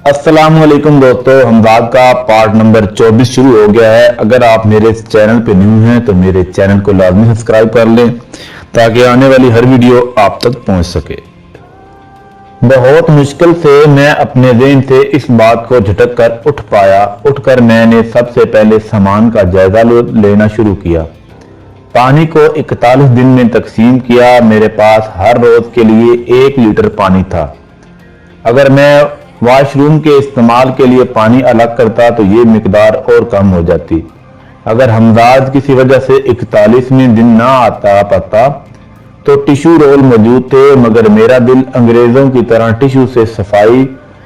अस्सलाम वालेकुम दोस्तों, हमदाद का पार्ट नंबर 24 शुरू हो गया है। अगर आप मेरे चैनल पे न्यू हैं तो मेरे चैनल को लाजमी सब्सक्राइब कर लें ताकि आने वाली हर वीडियो आप तक पहुंच सके। बहुत मुश्किल से मैं अपने ज़हन से इस बात को झटक कर उठ पाया। उठकर मैंने सबसे पहले सामान का जायजा लेना शुरू किया। पानी को 41 दिन में तकसीम किया। मेरे पास हर रोज के लिए 1 लीटर पानी था। अगर मैं वॉशरूम के इस्तेमाल के लिए पानी अलग करता तो ये मिकदार और कम हो जाती। अगर हमदाद किसी वजह से 41वें दिन ना आता पाता तो टिश्यू रोल मौजूद थे, मगर मेरा दिल अंग्रेजों की तरह टिश्यू से सफाई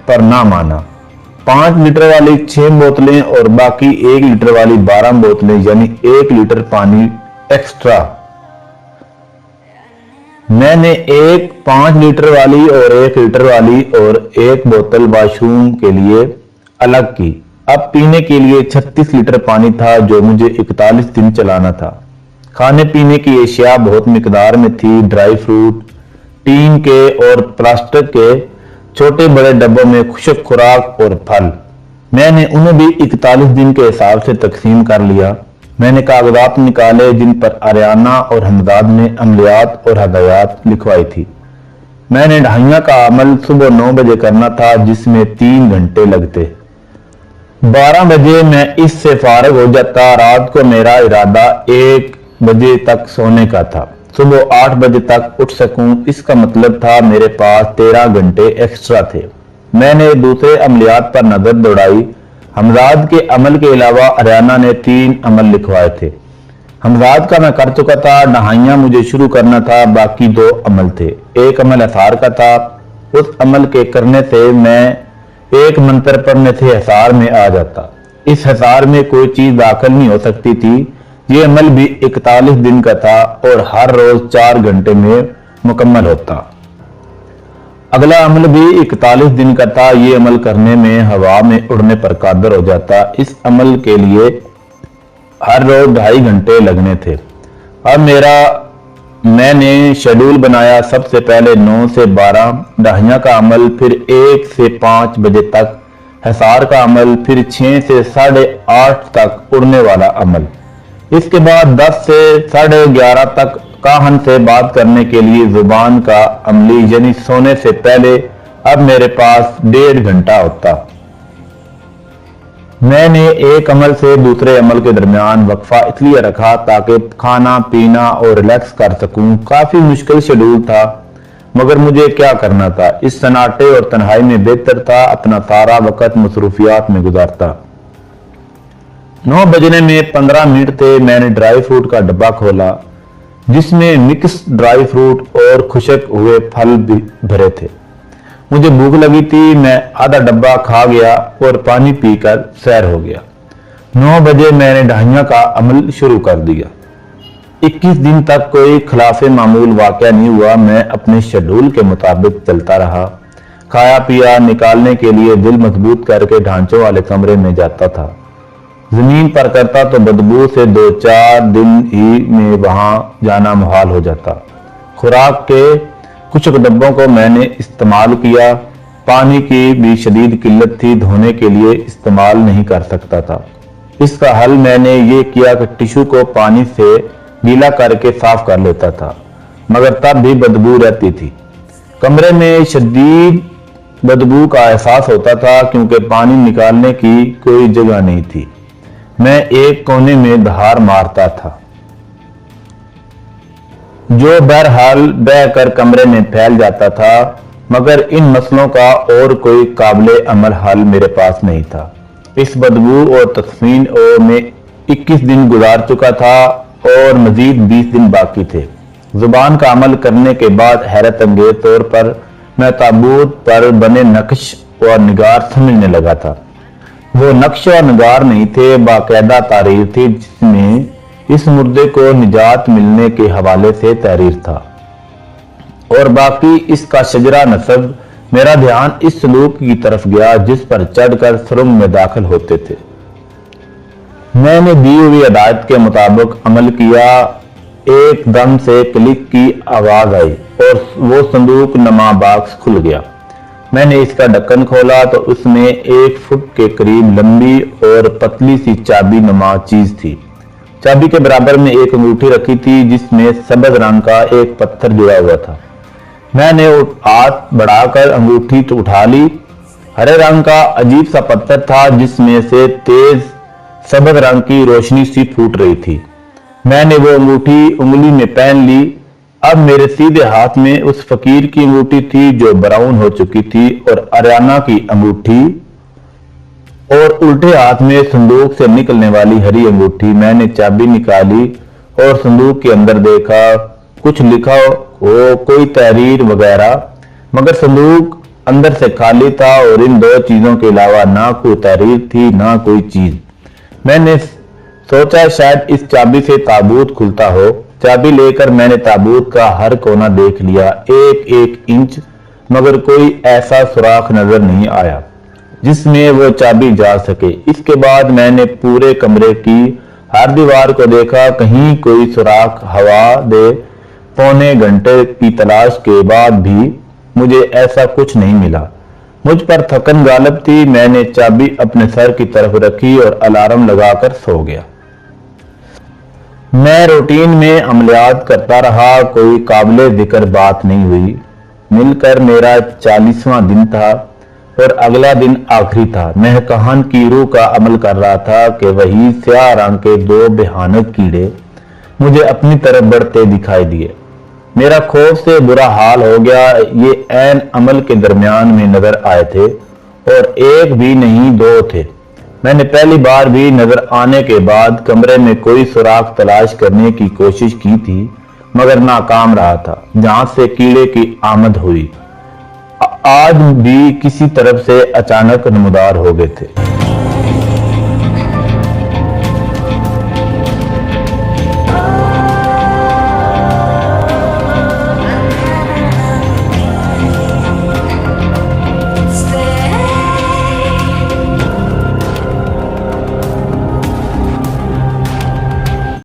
पर ना माना। 5 लीटर वाली 6 बोतलें और बाकी 1 लीटर वाली 12 बोतलें यानी 1 लीटर पानी एक्स्ट्रा मैंने एक 5 लीटर वाली और 1 लीटर वाली और 1 बोतल वॉशरूम के लिए अलग की। अब पीने के लिए 36 लीटर पानी था जो मुझे 41 दिन चलाना था। खाने पीने की एशिया बहुत मिकदार में थी। ड्राई फ्रूट, टीन के और प्लास्टिक के छोटे बड़े डब्बों में खुशक खुराक और फल। मैंने उन्हें भी 41 दिन के हिसाब से तकसीम कर लिया। मैंने कागजात निकाले जिन पर आर्याना और हमदाद ने अमलियात और हदायत लिखवाई थी। मैंने ढाइया का अमल सुबह 9 बजे करना था जिसमें 3 घंटे लगते। 12 बजे मैं इससे फारिग हो जाता। रात को मेरा इरादा 1 बजे तक सोने का था। सुबह 8 बजे तक उठ सकूं, इसका मतलब था मेरे पास 13 घंटे एक्स्ट्रा थे। मैंने दूसरे अमलियात पर नजर दौड़ाई। हमदाद के अमल के अलावा आर्याना ने 3 अमल लिखवाए थे। हमदाद का मैं कर चुका था। नहाइया मुझे शुरू करना था। बाकी 2 अमल थे। एक अमल हसार का था। उस अमल के करने से मैं एक मंत्र पढ़ने से हसार में आ जाता। इस हसार में कोई चीज दाखिल नहीं हो सकती थी। ये अमल भी 41 दिन का था और हर रोज 4 घंटे में मुकम्मल होता। अगला अमल भी 41 दिन का था। ये अमल करने में हवा में उड़ने पर कादर हो जाता। इस अमल के लिए हर रोज 2.5 घंटे लगने थे। अब मैंने शेड्यूल बनाया। सबसे पहले 9 से 12 ढाइया का अमल, फिर 1 से 5 बजे तक हसार का अमल, फिर 6 से 8:30 तक उड़ने वाला अमल। इसके बाद 10 से 11:30 तक काहन से बात करने के लिए जुबान का अमली यानी सोने से पहले। अब मेरे पास 1.5 घंटा होता। मैंने एक अमल से दूसरे अमल के दरमियान वक्फा इसलिए रखा ताकि खाना पीना और रिलैक्स कर सकूं। काफी मुश्किल शेड्यूल था मगर मुझे क्या करना था। इस सन्नाटे और तन्हाई में बेहतर था अपना सारा वक्त मसरूफियात में गुजारता। 9 बजने में 15 मिनट थे। मैंने ड्राई फ्रूट का डब्बा खोला जिसमें मिक्स ड्राई फ्रूट और खुशक हुए फल भी भरे थे। मुझे भूख लगी थी। मैं आधा डब्बा खा गया और पानी पीकर सैर हो गया। 9 बजे मैंने ढाइया का अमल शुरू कर दिया। 21 दिन तक कोई खिलाफ मामूल वाकया नहीं हुआ। मैं अपने शेड्यूल के मुताबिक चलता रहा। खाया पिया निकालने के लिए दिल मजबूत करके ढांचों वाले कमरे में जाता था। जमीन पर करता तो बदबू से 2-4 दिन ही में वहां जाना मुहाल हो जाता। खुराक के कुछ डब्बों को मैंने इस्तेमाल किया। पानी की भी शदीद किल्लत थी। धोने के लिए इस्तेमाल नहीं कर सकता था। इसका हल मैंने ये किया कि टिश्यू को पानी से गीला करके साफ कर लेता था, मगर तब भी बदबू रहती थी। कमरे में शदीद बदबू का एहसास होता था क्योंकि पानी निकालने की कोई जगह नहीं थी। मैं एक कोने में धार मारता था जो बहरहाल बहकर कमरे में फैल जाता था, मगर इन मसलों का और कोई काबिले अमल हल मेरे पास नहीं था। इस बदबू और तस्मीन में 21 दिन गुजार चुका था और मजीद 20 दिन बाकी थे। जुबान का अमल करने के बाद हैरत अंगेज तौर पर मैं ताबूत पर बने नक्श और निगार समझने लगा था। वो नक्श और निगार नहीं थे, बाकायदा तारीर थी जिसमें इस मुर्दे को निजात मिलने के हवाले से तहरीर था और बाकी इसका शजरा नसब। मेरा ध्यान इस सलूक की तरफ गया जिस पर चढ़कर सुरंग में दाखिल होते थे। मैंने दी हुई हिदायत के मुताबिक अमल किया। एकदम से क्लिक की आवाज आई और वो संदूक नमा बॉक्स खुल गया। میں نے اس کا ڈھکن کھولا تو اس میں 1 فٹ کے قریب لمبی اور پتلی سی چابی نما چیز تھی۔ چابی کے برابر میں ایک انگوٹھی رکھی تھی جس میں سبز رنگ کا ایک پتھر جڑا ہوا تھا۔ میں نے ہاتھ بڑھا کر انگوٹھی اٹھا لی۔ ہرے رنگ کا عجیب سا پتھر تھا جس میں سے تیز سبز رنگ کی روشنی سی پھوٹ رہی تھی۔ میں نے وہ انگوٹھی انگلی میں پہن لی۔ اب میرے سیدھے ہاتھ میں اس فقیر کی انگوٹھی تھی جو براؤن ہو چکی تھی اور آریانہ کی انگوٹھی، اور الٹے ہاتھ میں صندوق سے نکلنے والی ہری انگوٹھی۔ میں نے چابی نکالی اور صندوق کے اندر دیکھا، کچھ لکھا ہو، کوئی تحریر وغیرہ، مگر صندوق اندر سے خالی تھا اور ان 2 چیزوں کے علاوہ نہ کوئی تحریر تھی نہ کوئی چیز۔ میں نے سوچا شاید اس چابی سے تابوت کھلتا ہو۔ چابی لے کر میں نے تابوت کا ہر کونا دیکھ لیا، 1 انچ، مگر کوئی ایسا سوراخ نظر نہیں آیا جس میں وہ چابی جا سکے۔ اس کے بعد میں نے پورے کمرے کی ہر دیوار کو دیکھا، کہیں کوئی سوراخ ہوا دے۔ پونے گھنٹے کی تلاش کے بعد بھی مجھے ایسا کچھ نہیں ملا۔ مجھ پر تھکن غالب تھی۔ میں نے چابی اپنے سر کی طرف رکھی اور الارم لگا کر سو گیا۔ میں روٹین میں عملیات کرتا رہا، کوئی قابل ذکر بات نہیں ہوئی۔ مل کر میرا 40واں دن تھا اور اگلا دن آخری تھا۔ میں کہان کی روح کا عمل کر رہا تھا کہ وہی سیاہ رنگ کے 2 بھیانک کیڑے مجھے اپنی طرف بڑھتے دکھائی دیے۔ میرا خوف سے برا حال ہو گیا۔ یہ عین عمل کے درمیان میں نظر آئے تھے اور 1 بھی نہیں 2 تھے۔ میں نے پہلی بار بھی نظر آنے کے بعد کمرے میں کوئی سوراخ تلاش کرنے کی کوشش کی تھی مگر ناکام رہا تھا جہاں سے کیڑے کی آمد ہوئی۔ آج بھی کسی طرف سے اچانک نمودار ہو گئے تھے۔